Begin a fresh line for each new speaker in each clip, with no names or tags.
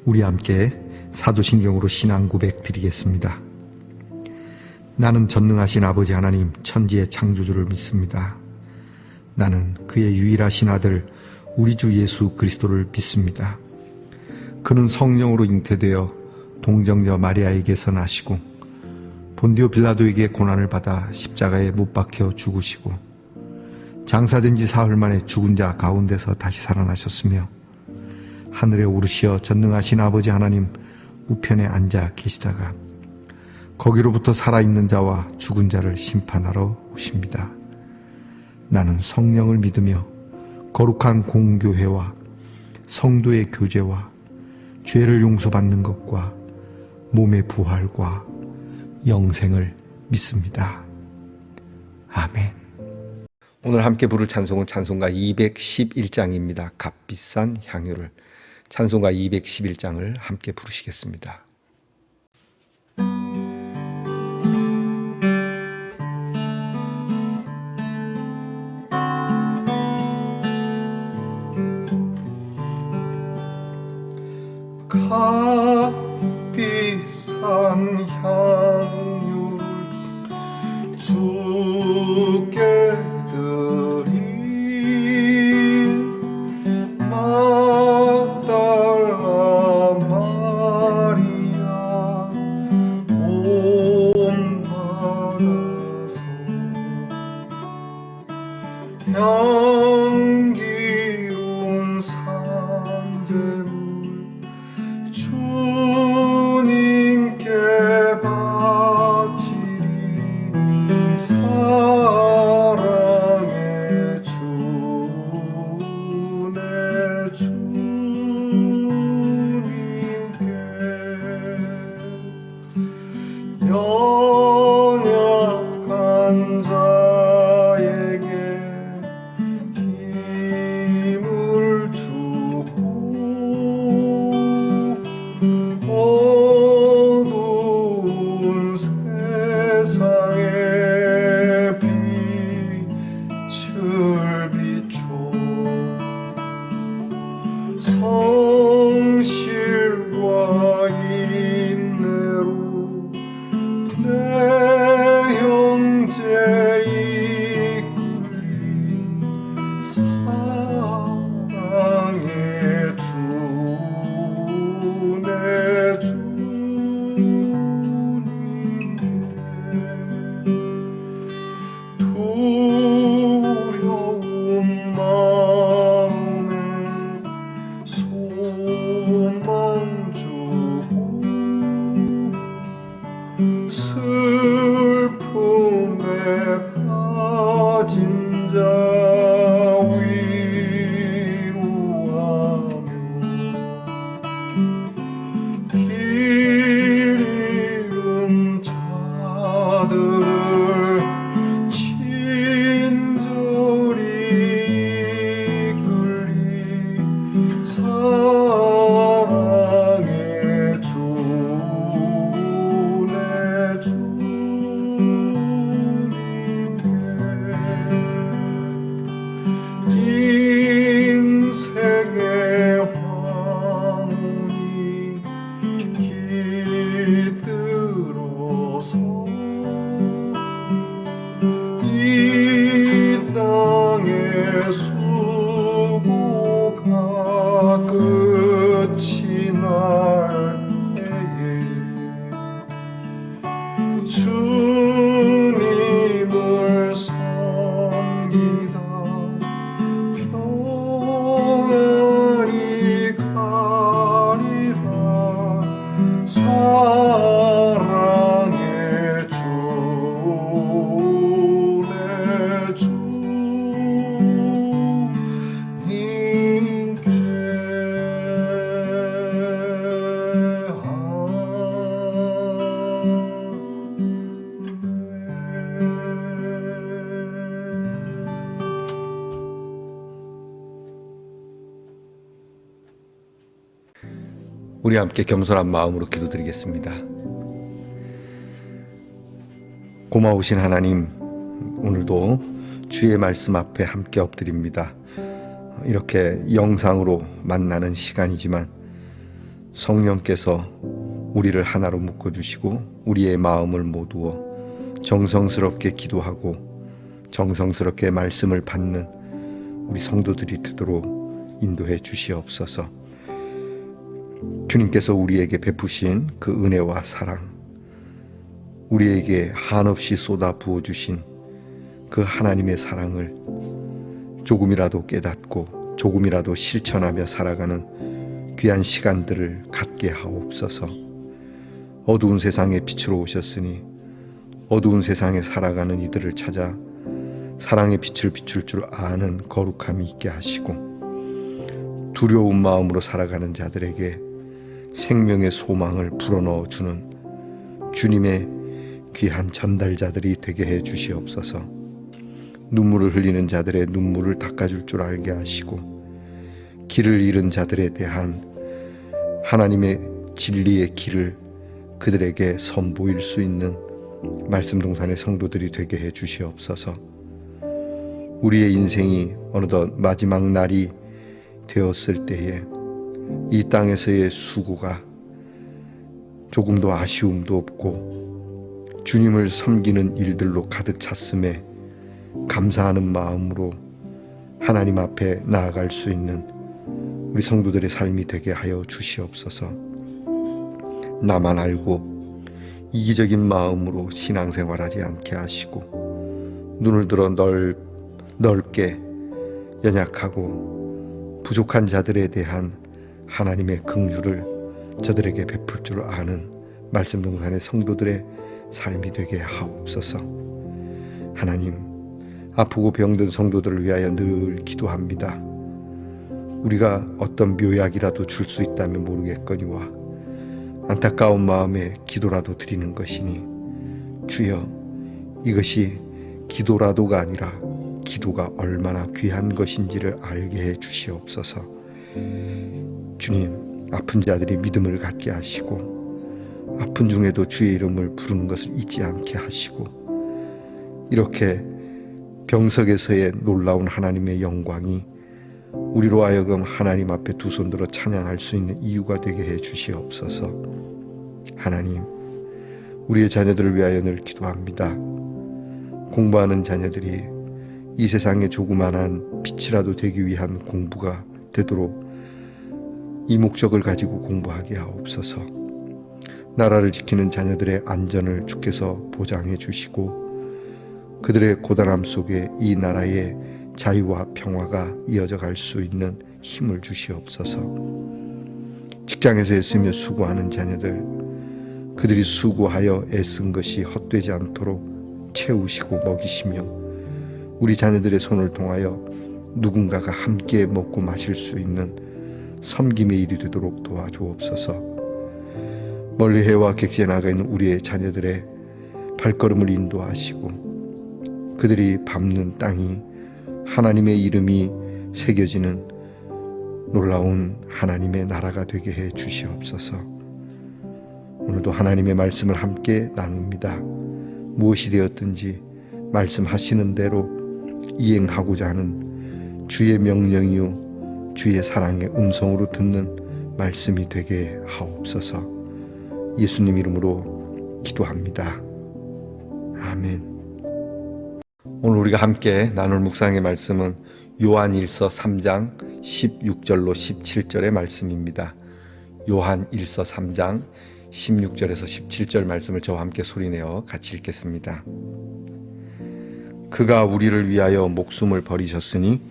우리 함께 사도신경으로 신앙 고백 드리겠습니다. 나는 전능하신 아버지 하나님 천지의 창조주를 믿습니다. 나는 그의 유일하신 아들 우리 주 예수 그리스도를 믿습니다. 그는 성령으로 잉태되어 동정녀 마리아에게서 나시고 본디오 빌라도에게 고난을 받아 십자가에 못 박혀 죽으시고 장사된 지 사흘 만에 죽은 자 가운데서 다시 살아나셨으며 하늘에 오르시어 전능하신 아버지 하나님 우편에 앉아 계시다가 거기로부터 살아있는 자와 죽은 자를 심판하러 오십니다. 나는 성령을 믿으며 거룩한 공교회와 성도의 교제와 죄를 용서받는 것과 몸의 부활과 영생을 믿습니다. 아멘. 오늘 함께 부를 찬송은 찬송가 211장입니다. 값비싼 향유를. 찬송가 211장을 함께 부르시겠습니다.
값비싼 향유 주께 드린 막달라 마리아 본받아서 향기로운 산재물 주님께 바치리 사랑의 주 내 주님께 연약한 자에게 힘을 주고 어두운 세상에 빛을 비춰 성실과 인내로 내 형제 이끌리 사랑의 주 내 주님께 두려운 마음에 소망 주고 슬픔에 빠진 자 위로하며 길 잃은 자들을 친절히 이끌리 사랑의 주 내 주님께 인생의 황혼이 깃들어서 이 땅의 수고가 끝이 날 때에 주님을 섬기다 평안히 가리라 사랑의 주 내 주님께
우리 함께 겸손한 마음으로 기도드리겠습니다. 고마우신 하나님, 오늘도 주의 말씀 앞에 함께 엎드립니다. 이렇게 영상으로 만나는 시간이지만 성령께서 우리를 하나로 묶어주시고 우리의 마음을 모두어 정성스럽게 기도하고 정성스럽게 말씀을 받는 우리 성도들이 되도록 인도해 주시옵소서. 주님께서 우리에게 베푸신 그 은혜와 사랑, 우리에게 한없이 쏟아 부어주신 그 하나님의 사랑을 조금이라도 깨닫고 조금이라도 실천하며 살아가는 귀한 시간들을 갖게 하옵소서. 어두운 세상에 빛으로 오셨으니 어두운 세상에 살아가는 이들을 찾아 사랑의 빛을 비출 줄 아는 거룩함이 있게 하시고, 두려운 마음으로 살아가는 자들에게 생명의 소망을 불어넣어 주는 주님의 귀한 전달자들이 되게 해 주시옵소서. 눈물을 흘리는 자들의 눈물을 닦아줄 줄 알게 하시고, 길을 잃은 자들에 대한 하나님의 진리의 길을 그들에게 선보일 수 있는 말씀동산의 성도들이 되게 해 주시옵소서. 우리의 인생이 어느덧 마지막 날이 되었을 때에 이 땅에서의 수고가 조금도 아쉬움도 없고 주님을 섬기는 일들로 가득 찼음에 감사하는 마음으로 하나님 앞에 나아갈 수 있는 우리 성도들의 삶이 되게 하여 주시옵소서. 나만 알고 이기적인 마음으로 신앙생활하지 않게 하시고, 눈을 들어 넓게 연약하고 부족한 자들에 대한 하나님의 긍휼을 저들에게 베풀 줄 아는 말씀동산의 성도들의 삶이 되게 하옵소서. 하나님, 아프고 병든 성도들을 위하여 늘 기도합니다. 우리가 어떤 묘약이라도 줄 수 있다면 모르겠거니와 안타까운 마음에 기도라도 드리는 것이니, 주여, 이것이 기도라도가 아니라 기도가 얼마나 귀한 것인지를 알게 해 주시옵소서. 주님, 아픈 자들이 믿음을 갖게 하시고 아픈 중에도 주의 이름을 부르는 것을 잊지 않게 하시고, 이렇게 병석에서의 놀라운 하나님의 영광이 우리로 하여금 하나님 앞에 두 손 들어 찬양할 수 있는 이유가 되게 해 주시옵소서. 하나님, 우리의 자녀들을 위하여 늘 기도합니다. 공부하는 자녀들이 이 세상에 조그만한 빛이라도 되기 위한 공부가 되도록 이 목적을 가지고 공부하게 하옵소서. 나라를 지키는 자녀들의 안전을 주께서 보장해 주시고, 그들의 고단함 속에 이 나라의 자유와 평화가 이어져 갈 수 있는 힘을 주시옵소서. 직장에서 애쓰며 수고하는 자녀들, 그들이 수고하여 애쓴 것이 헛되지 않도록 채우시고 먹이시며, 우리 자녀들의 손을 통하여 누군가가 함께 먹고 마실 수 있는 섬김의 일이 되도록 도와주옵소서. 멀리 해와 객지에 나가 있는 우리의 자녀들의 발걸음을 인도하시고, 그들이 밟는 땅이 하나님의 이름이 새겨지는 놀라운 하나님의 나라가 되게 해 주시옵소서. 오늘도 하나님의 말씀을 함께 나눕니다. 무엇이 되었든지 말씀하시는 대로 이행하고자 하는 주의 명령이요 주의 사랑의 음성으로 듣는 말씀이 되게 하옵소서. 예수님 이름으로 기도합니다. 아멘. 오늘 우리가 함께 나눌 묵상의 말씀은 요한일서 3장 16절로 17절의 말씀입니다. 요한일서 3장 16절에서 17절 말씀을 저와 함께 소리내어 같이 읽겠습니다. 그가 우리를 위하여 목숨을 버리셨으니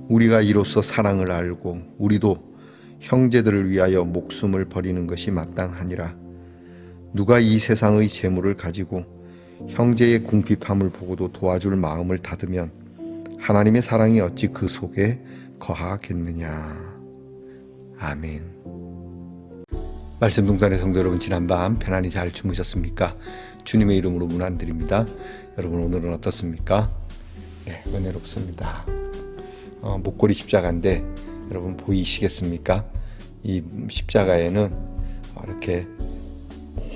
우리가 이로써 사랑을 알고 우리도 형제들을 위하여 목숨을 버리는 것이 마땅하니라. 누가 이 세상의 재물을 가지고 형제의 궁핍함을 보고도 도와줄 마음을 닫으면 하나님의 사랑이 어찌 그 속에 거하겠느냐. 아멘. 말씀동산의 성도 여러분, 지난밤 편안히 잘 주무셨습니까? 주님의 이름으로 문안드립니다. 여러분, 오늘은 어떻습니까? 네, 은혜롭습니다. 목걸이 십자가인데 여러분 보이시겠습니까? 이 십자가에는 이렇게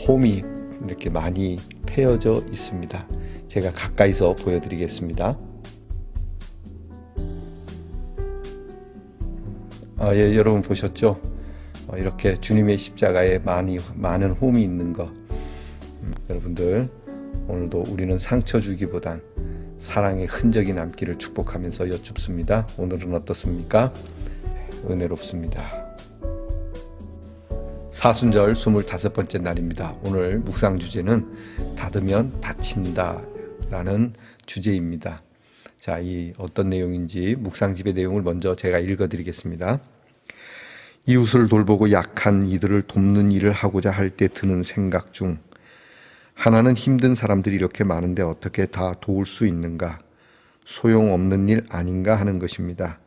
홈이 이렇게 많이 패여져 있습니다. 제가 가까이서 보여드리겠습니다. 예, 여러분 보셨죠? 이렇게 주님의 십자가에 많은 홈이 있는 것, 여러분들 오늘도 우리는 상처 주기보단 사랑의 흔적이 남기를 축복하면서 여쭙습니다. 오늘은 어떻습니까? 은혜롭습니다. 사순절 25번째 날입니다. 오늘 묵상 주제는 닫으면 닫힌다 라는 주제입니다. 자, 이 어떤 내용인지 묵상집의 내용을 먼저 제가 읽어드리겠습니다. 이웃을 돌보고 약한 이들을 돕는 일을 하고자 할 때 드는 생각 중 하나는 힘든 사람들이 이렇게 많은데 어떻게 다 도울 수 있는가? 소용없는 일 아닌가 하는 것입니다.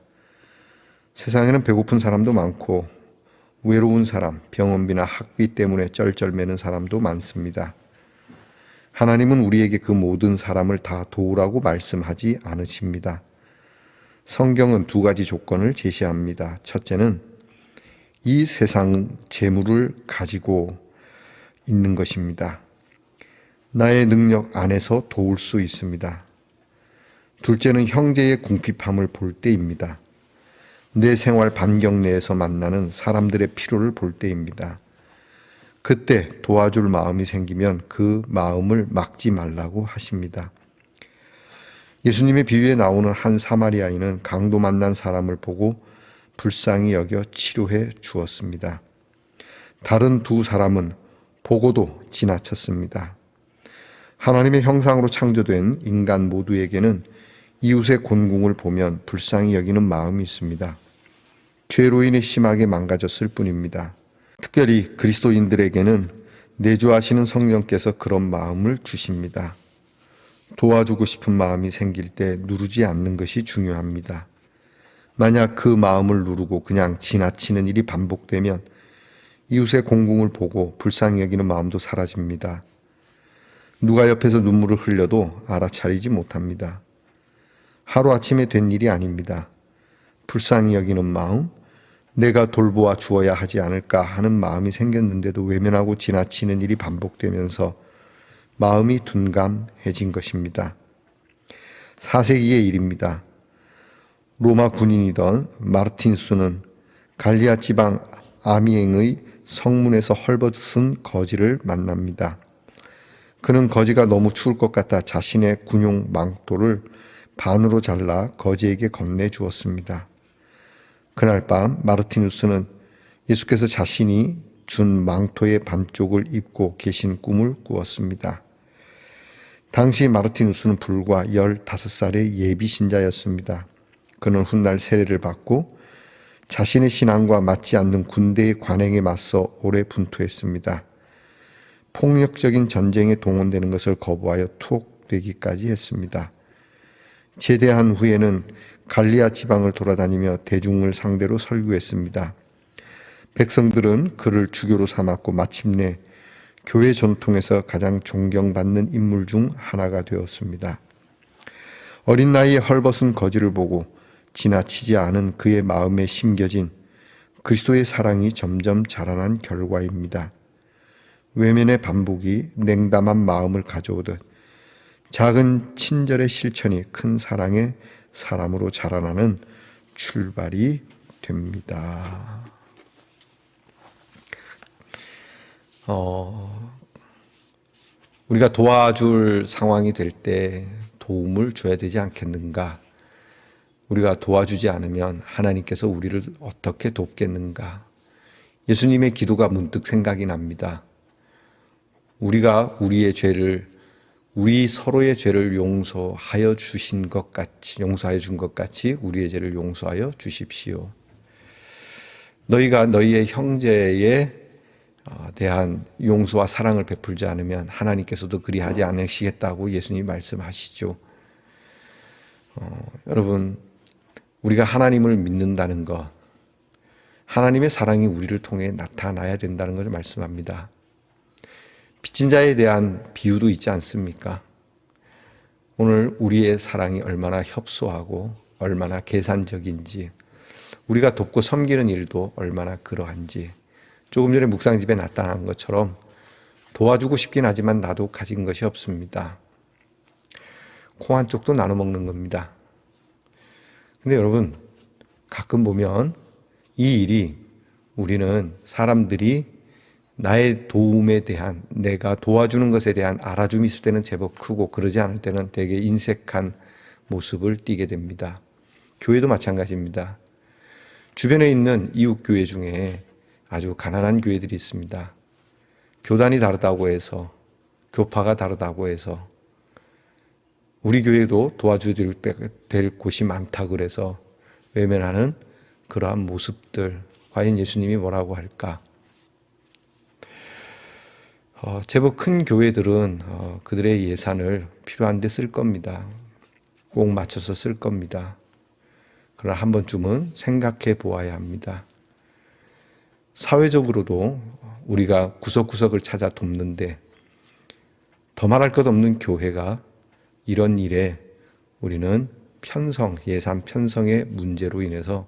세상에는 배고픈 사람도 많고 외로운 사람, 병원비나 학비 때문에 쩔쩔매는 사람도 많습니다. 하나님은 우리에게 그 모든 사람을 다 도우라고 말씀하지 않으십니다. 성경은 두 가지 조건을 제시합니다. 첫째는 이 세상 재물을 가지고 있는 것입니다. 나의 능력 안에서 도울 수 있습니다. 둘째는 형제의 궁핍함을 볼 때입니다. 내 생활 반경 내에서 만나는 사람들의 필요를 볼 때입니다. 그때 도와줄 마음이 생기면 그 마음을 막지 말라고 하십니다. 예수님의 비유에 나오는 한 사마리아인은 강도 만난 사람을 보고 불쌍히 여겨 치료해 주었습니다. 다른 두 사람은 보고도 지나쳤습니다. 하나님의 형상으로 창조된 인간 모두에게는 이웃의 곤궁을 보면 불쌍히 여기는 마음이 있습니다. 죄로 인해 심하게 망가졌을 뿐입니다. 특별히 그리스도인들에게는 내주하시는 성령께서 그런 마음을 주십니다. 도와주고 싶은 마음이 생길 때 누르지 않는 것이 중요합니다. 만약 그 마음을 누르고 그냥 지나치는 일이 반복되면 이웃의 곤궁을 보고 불쌍히 여기는 마음도 사라집니다. 누가 옆에서 눈물을 흘려도 알아차리지 못합니다. 하루아침에 된 일이 아닙니다. 불쌍히 여기는 마음, 내가 돌보아 주어야 하지 않을까 하는 마음이 생겼는데도 외면하고 지나치는 일이 반복되면서 마음이 둔감해진 것입니다. 4세기의 일입니다. 로마 군인이던 마르틴수는 갈리아 지방 아미행의 성문에서 헐벗은 거지를 만납니다. 그는 거지가 너무 추울 것 같아 자신의 군용 망토를 반으로 잘라 거지에게 건네주었습니다. 그날 밤 마르티누스는 예수께서 자신이 준 망토의 반쪽을 입고 계신 꿈을 꾸었습니다. 당시 마르티누스는 불과 15살의 예비 신자였습니다. 그는 훗날 세례를 받고 자신의 신앙과 맞지 않는 군대의 관행에 맞서 오래 분투했습니다. 폭력적인 전쟁에 동원되는 것을 거부하여 투옥되기까지 했습니다. 제대한 후에는 갈리아 지방을 돌아다니며 대중을 상대로 설교했습니다. 백성들은 그를 주교로 삼았고 마침내 교회 전통에서 가장 존경받는 인물 중 하나가 되었습니다. 어린 나이에 헐벗은 거지를 보고 지나치지 않은 그의 마음에 심겨진 그리스도의 사랑이 점점 자라난 결과입니다. 외면의 반복이 냉담한 마음을 가져오듯 작은 친절의 실천이 큰 사랑의 사람으로 자라나는 출발이 됩니다. 우리가 도와줄 상황이 될 때 도움을 줘야 되지 않겠는가? 우리가 도와주지 않으면 하나님께서 우리를 어떻게 돕겠는가? 예수님의 기도가 문득 생각이 납니다. 우리가 우리 서로의 죄를 용서하여 준 것 같이 우리의 죄를 용서하여 주십시오. 너희가 너희의 형제에 대한 용서와 사랑을 베풀지 않으면 하나님께서도 그리하지 않으시겠다고 예수님이 말씀하시죠. 여러분, 우리가 하나님을 믿는다는 것, 하나님의 사랑이 우리를 통해 나타나야 된다는 것을 말씀합니다. 빚진 자에 대한 비유도 있지 않습니까? 오늘 우리의 사랑이 얼마나 협소하고 얼마나 계산적인지, 우리가 돕고 섬기는 일도 얼마나 그러한지, 조금 전에 묵상집에 나타난 것처럼 도와주고 싶긴 하지만 나도 가진 것이 없습니다. 콩 한 쪽도 나눠 먹는 겁니다. 근데 여러분, 가끔 보면 이 일이 우리는 사람들이 나의 도움에 대한, 내가 도와주는 것에 대한 알아줌이 있을 때는 제법 크고 그러지 않을 때는 되게 인색한 모습을 띠게 됩니다. 교회도 마찬가지입니다. 주변에 있는 이웃 교회 중에 아주 가난한 교회들이 있습니다. 교단이 다르다고 해서, 교파가 다르다고 해서 우리 교회도 도와줘야 될 곳이 많다 그래서 외면하는 그러한 모습들, 과연 예수님이 뭐라고 할까? 제법 큰 교회들은 그들의 예산을 필요한 데 쓸 겁니다. 꼭 맞춰서 쓸 겁니다. 그러나 한 번쯤은 생각해 보아야 합니다. 사회적으로도 우리가 구석구석을 찾아 돕는데 더 말할 것 없는 교회가 이런 일에 우리는 예산 편성의 문제로 인해서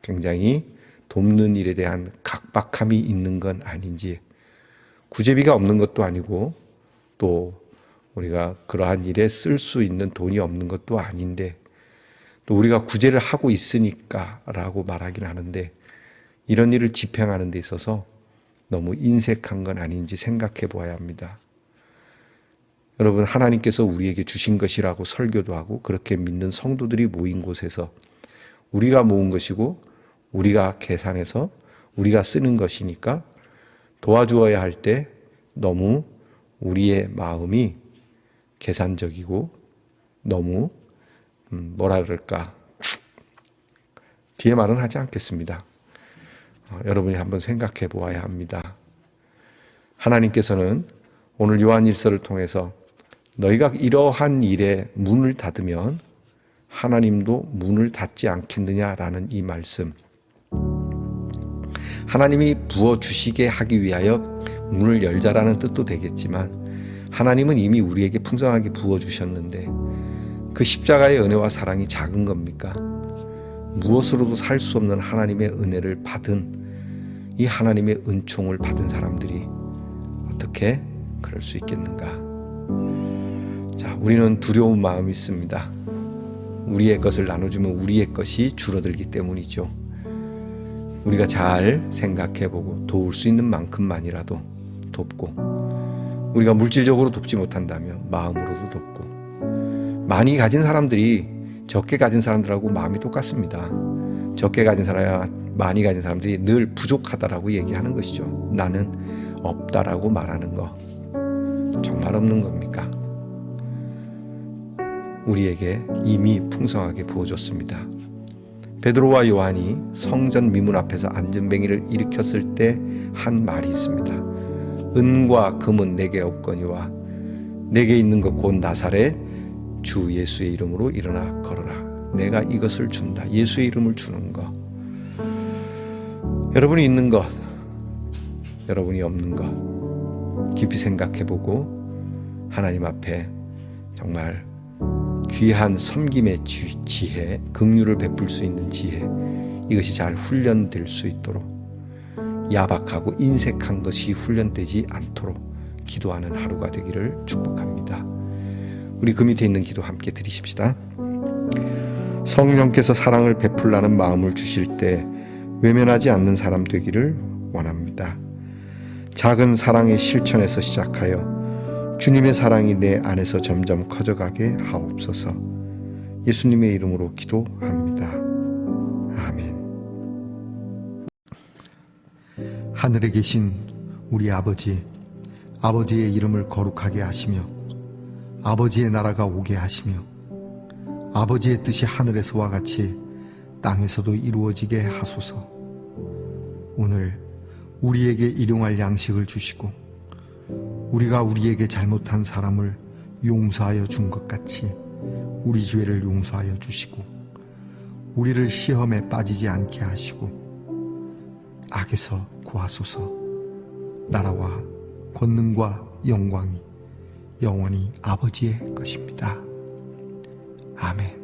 굉장히 돕는 일에 대한 각박함이 있는 건 아닌지, 구제비가 없는 것도 아니고 또 우리가 그러한 일에 쓸 수 있는 돈이 없는 것도 아닌데 또 우리가 구제를 하고 있으니까 라고 말하긴 하는데 이런 일을 집행하는 데 있어서 너무 인색한 건 아닌지 생각해 보아야 합니다. 여러분, 하나님께서 우리에게 주신 것이라고 설교도 하고 그렇게 믿는 성도들이 모인 곳에서 우리가 모은 것이고 우리가 계산해서 우리가 쓰는 것이니까 도와주어야 할 때 너무 우리의 마음이 계산적이고 너무 뭐라 그럴까, 뒤에 말은 하지 않겠습니다. 여러분이 한번 생각해 보아야 합니다. 하나님께서는 오늘 요한일서를 통해서 너희가 이러한 일에 문을 닫으면 하나님도 문을 닫지 않겠느냐라는 이 말씀, 하나님이 부어주시게 하기 위하여 문을 열자라는 뜻도 되겠지만 하나님은 이미 우리에게 풍성하게 부어주셨는데 그 십자가의 은혜와 사랑이 작은 겁니까? 무엇으로도 살 수 없는 하나님의 은혜를 받은 이 하나님의 은총을 받은 사람들이 어떻게 그럴 수 있겠는가? 자, 우리는 두려운 마음이 있습니다. 우리의 것을 나눠주면 우리의 것이 줄어들기 때문이죠. 우리가 잘 생각해보고 도울 수 있는 만큼만이라도 돕고, 우리가 물질적으로 돕지 못한다면 마음으로도 돕고, 많이 가진 사람들이 적게 가진 사람들하고 마음이 똑같습니다. 적게 가진 사람이나 많이 가진 사람들이 늘 부족하다라고 얘기하는 것이죠. 나는 없다라고 말하는 거 정말 없는 겁니까? 우리에게 이미 풍성하게 부어줬습니다. 베드로와 요한이 성전 미문 앞에서 안전뱅이를 일으켰을 때 한 말이 있습니다. 은과 금은 내게 없거니와 내게 있는 것 곧 나사렛 주 예수의 이름으로 일어나 걸어라. 내가 이것을 준다. 예수의 이름을 주는 것. 여러분이 있는 것, 여러분이 없는 것 깊이 생각해보고 하나님 앞에 정말 귀한 섬김의 지혜, 긍휼을 베풀 수 있는 지혜, 이것이 잘 훈련될 수 있도록, 야박하고 인색한 것이 훈련되지 않도록 기도하는 하루가 되기를 축복합니다. 우리 그 밑에 있는 기도 함께 드리십시다. 성령께서 사랑을 베풀라는 마음을 주실 때 외면하지 않는 사람 되기를 원합니다. 작은 사랑의 실천에서 시작하여 주님의 사랑이 내 안에서 점점 커져가게 하옵소서. 예수님의 이름으로 기도합니다. 아멘. 하늘에 계신 우리 아버지, 아버지의 이름을 거룩하게 하시며 아버지의 나라가 오게 하시며 아버지의 뜻이 하늘에서와 같이 땅에서도 이루어지게 하소서. 오늘 우리에게 일용할 양식을 주시고 우리가 우리에게 잘못한 사람을 용서하여 준 것 같이 우리 죄를 용서하여 주시고 우리를 시험에 빠지지 않게 하시고 악에서 구하소서. 나라와 권능과 영광이 영원히 아버지의 것입니다. 아멘.